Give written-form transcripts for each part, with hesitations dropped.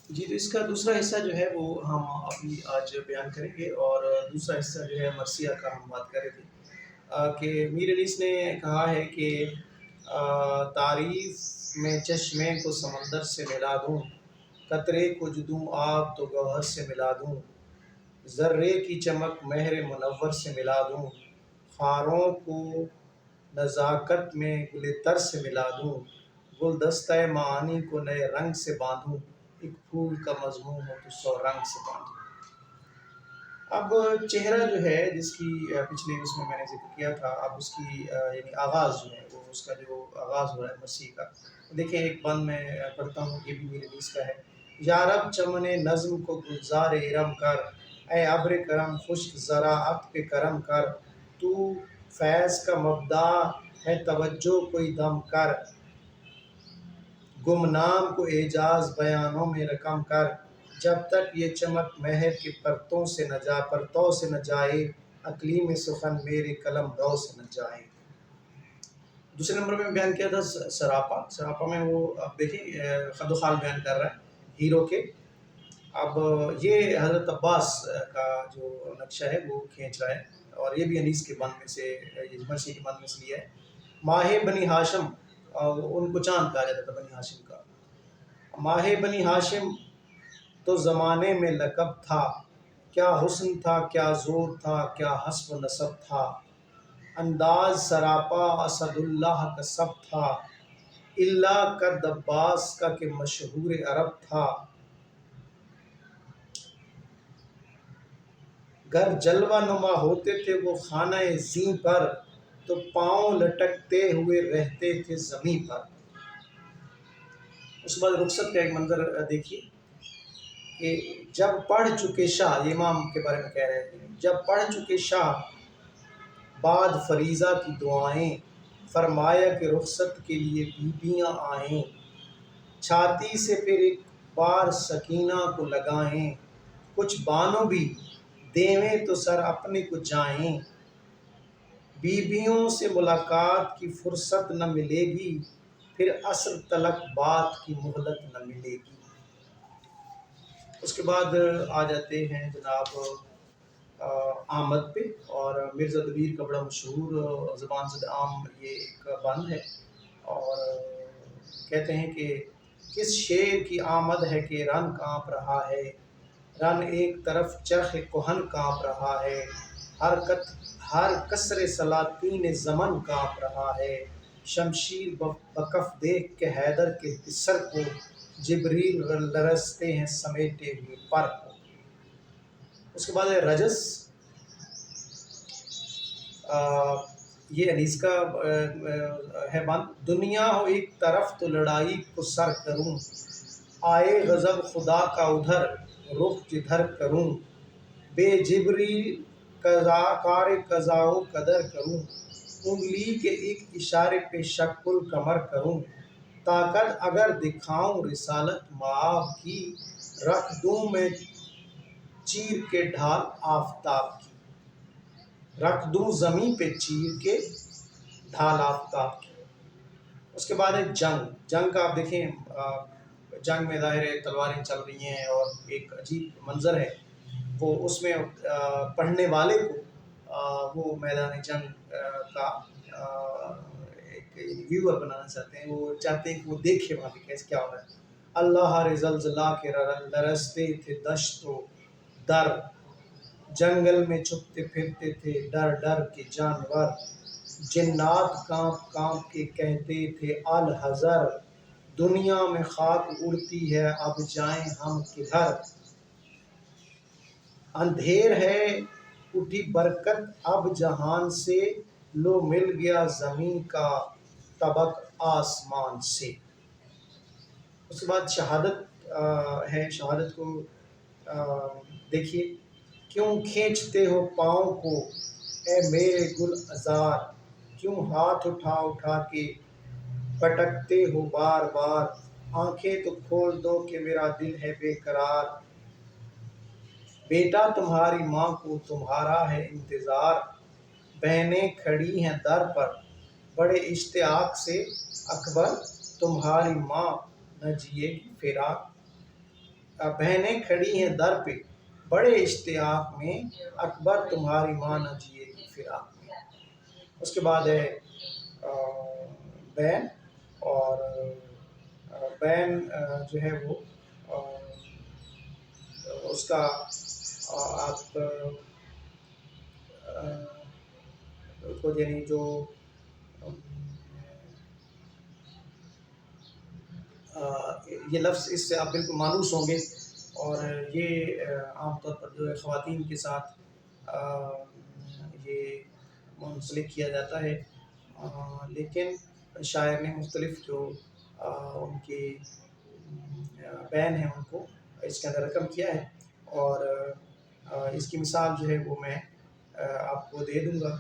جی، تو اس کا دوسرا حصہ جو ہے وہ ہم ابھی آج بیان کریں گے، اور دوسرا حصہ جو ہے مرثیہ کا ہم بات کر رہے تھے کہ میر انیس نے کہا ہے کہ تعریف میں چشمے کو سمندر سے ملا دوں، قطرے کو جدوں آب تو گوہر سے ملا دوں، ذرے کی چمک مہر منور سے ملا دوں، خاروں کو نزاکت میں گل تر سے ملا دوں، گلدستہ معانی کو نئے رنگ سے باندھوں، ایک پھول کا مضمون ہو تو 100 رنگ سے باندھوں۔ اب چہرہ جو ہے جس کی پچھلے اس میں نے ذکر کیا تھا، اب اس کی یعنی آغاز جو ہے وہ اس کا جو آغاز ہو رہا ہے مسیح کا، دیکھیں ایک بند میں پڑھتا ہوں، یہ بھی میرے نیز کا ہے۔ یا رب چمن نظم کو گلزار ارم کر، اے ابر کرم خشک زراعت پہ کرم کر، تو فیض کا مبدع ہے توجہ کوئی دم کر، گمنام کو اعجاز بیانوں میں رقم کر، جب تک یہ چمک مہر کے پرتوں سے نہ جائے، اقلیم سخن میرے قلم رو سے نہ جائے۔ دوسرے نمبر میں بیان کیا تھا سراپا میں وہ اب دیکھیں خد و خال بیان کر رہا ہے ہیرو کے۔ اب یہ حضرت عباس کا جو نقشہ ہے وہ کھینچ رہا ہے، اور یہ بھی انیس کے بند میں سے، یہ مرثی کے بند میں سے لیا ہے۔ ماہ بنی ہاشم، ان کو چاند کہا جاتا تھا بنی ہاشم کا۔ ماہ بنی ہاشم تو زمانے میں لقب تھا، کیا حسن تھا کیا زور تھا کیا حسب و نسب تھا، انداز سراپا اسد اللہ کا سب تھا، اللہ قد عباس کا کہ مشہور عرب تھا، گر جلوہ نما ہوتے تھے وہ خانہ زیں پر، تو پاؤں لٹکتے ہوئے رہتے تھے زمیں پر۔ اس کے بعد رخصت کا ایک منظر دیکھیے کہ جب پڑھ چکے شاہ، یہ امام کے بارے میں کہہ رہے ہیں، جب پڑھ چکے شاہ بعد فریضہ کی دعائیں، فرمایا کہ رخصت کے لیے بیبیاں آئیں، چھاتی سے پھر ایک بار سکینہ کو لگائیں، کچھ بانو بھی دیویں تو سر اپنے کو جائیں، بیبیوں سے ملاقات کی فرصت نہ ملے گی، پھر عصر تلک بات کی مہلت نہ ملے گی۔ اس کے بعد آ جاتے ہیں جناب آمد پہ، اور مرزا دبیر کا بڑا مشہور زبان سے عام یہ ایک بند ہے، اور کہتے ہیں کہ کس شعر کی آمد ہے کہ رن کانپ رہا ہے، رن ایک طرف چرخ کہن کانپ رہا ہے، ہر کسر سلاطین زمن کانپ رہا ہے، شمشیر بکف دیکھ کے حیدر کے سر کو، جبریل لرزتے ہیں سمیٹے ہوئے پر کو۔ اس کے بعد ہے رجس، یہ انیس کا ہے بند۔ دنیا ہو ایک طرف تو لڑائی کو سر کروں، آئے غضب خدا کا ادھر رخ جدھر کروں، بے جبریل کار قضا و قدر کروں، انگلی کے ایک اشارے پہ شق القمر کروں، طاقت اگر دکھاؤں رسالت مآب کی، رکھ دوں میں چیر کے ڈھال آفتاب کی، رکھ دوں زمیں پہ چیر کے ڈھال آفتاب کی۔ اس کے بعد ہے جنگ کا آپ دیکھیں، جنگ میں ظاہر ہے تلواریں چل رہی ہیں، اور ایک عجیب منظر ہے وہ، اس میں پڑھنے والے کو وہ میدان جنگ کا ایک ویور بنانا چاہتے ہیں، وہ چاہتے ہیں کہ وہ دیکھے وہاں پہ کیسے کیا ہو رہا ہے۔ اللہ رے زلزلہ کے لرزتے تھے دشت و در، جنگل میں چھپتے پھرتے تھے ڈر ڈر کے جانور، جنات کانپ کانپ کے کہتے تھے الحذر، دنیا میں خاک اڑتی ہے اب جائیں ہم کدھر، اندھیر ہے اٹھی برکت اب جہان سے، لو مل گیا زمیں کا طبق آسمان سے۔ اس کے بعد شہادت ہے، شہادت کو دیکھیے، کیوں کھینچتے ہو پاؤں کو اے میرے گل عذار، کیوں ہاتھ اٹھا اٹھا کے پٹکتے ہو بار بار، آنکھیں تو کھول دو کہ میرا دل ہے بے قرار، بیٹا تمہاری ماں کو تمہارا ہے انتظار، بہنیں کھڑی ہیں در پر بڑے اشتیاق سے، اکبر تمہاری ماں نہ جیے گی فراق، بہنیں کھڑی ہیں در پہ بڑے اشتیاق میں، اکبر تمہاری ماں نہ جیے گی فراق میں۔ اس کے بعد ہے بین، اور بین جو ہے وہ اس کا آپ کو یعنی جو یہ لفظ اس سے آپ بالکل مانوس ہوں گے، اور یہ عام طور پر جو ہے خواتین کے ساتھ یہ منسلک کیا جاتا ہے، لیکن شاعر نے مختلف جو ان کی بین ہیں ان کو اس کے اندر رقم کیا ہے، اور اس کی مثال جو ہے وہ میں آپ کو دے دوں گا۔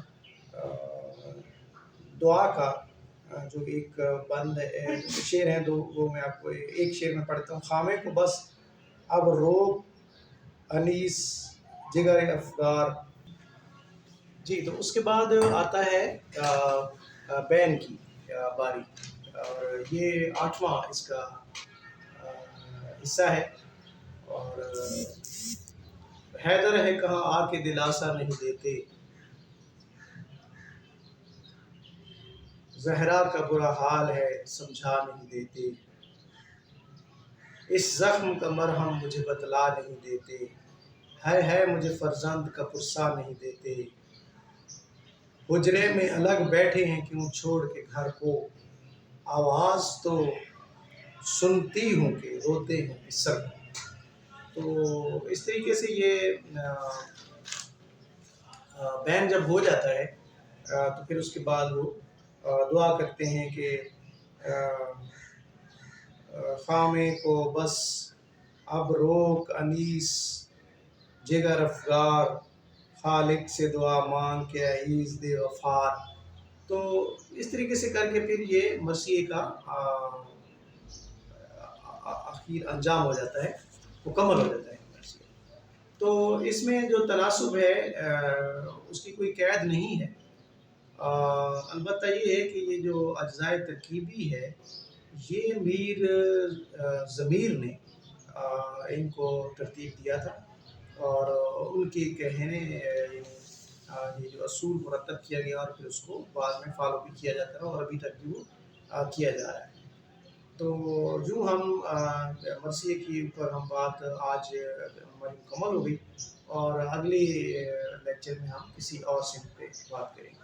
دعا کا جو ایک بند شعر ہیں دو، وہ میں آپ کو ایک شعر میں پڑھتا ہوں۔ خامے کو بس اب روب انیس جگر افگار۔ جی، تو اس کے بعد آتا ہے بین کی باری، اور یہ 8واں اس کا حصہ ہے، اور حیدر ہے کہاں آ کے دلاسا نہیں دیتے، زہرا کا برا حال ہے سمجھا نہیں دیتے، اس زخم کا مرہم مجھے بتلا نہیں دیتے، ہے مجھے فرزند کا پرسا نہیں دیتے، حجرے میں الگ بیٹھے ہیں کیوں چھوڑ کے گھر کو، آواز تو سنتی ہوں کہ روتے ہیں بسر کو۔ تو اس طریقے سے یہ بین جب ہو جاتا ہے تو پھر اس کے بعد وہ دعا کرتے ہیں کہ خامے کو بس اب روک انیس جگر افگار، خالق سے دعا مانگ کے عیز دے غفار۔ تو اس طریقے سے کر کے پھر یہ مرثیے کا اخیر انجام ہو جاتا ہے، مکمل ہو جاتا ہے مرثیہ۔ تو اس میں جو تناسب ہے اس کی کوئی قید نہیں ہے، البتہ یہ ہے کہ یہ جو اجزائے ترکیبی ہے یہ میر ضمیر نے ان کو ترتیب دیا تھا، اور ان کے کہنے یہ جو اصول مرتب کیا گیا، اور پھر اس کو بعد میں فالو بھی کیا جاتا رہا، اور ابھی تک بھی وہ کیا جا رہا ہے۔ تو یوں ہم مرثیے کی اوپر ہم بات آج ہماری مکمل ہو گئی، اور اگلی لیکچر میں ہم کسی اور صنف پہ بات کریں گے۔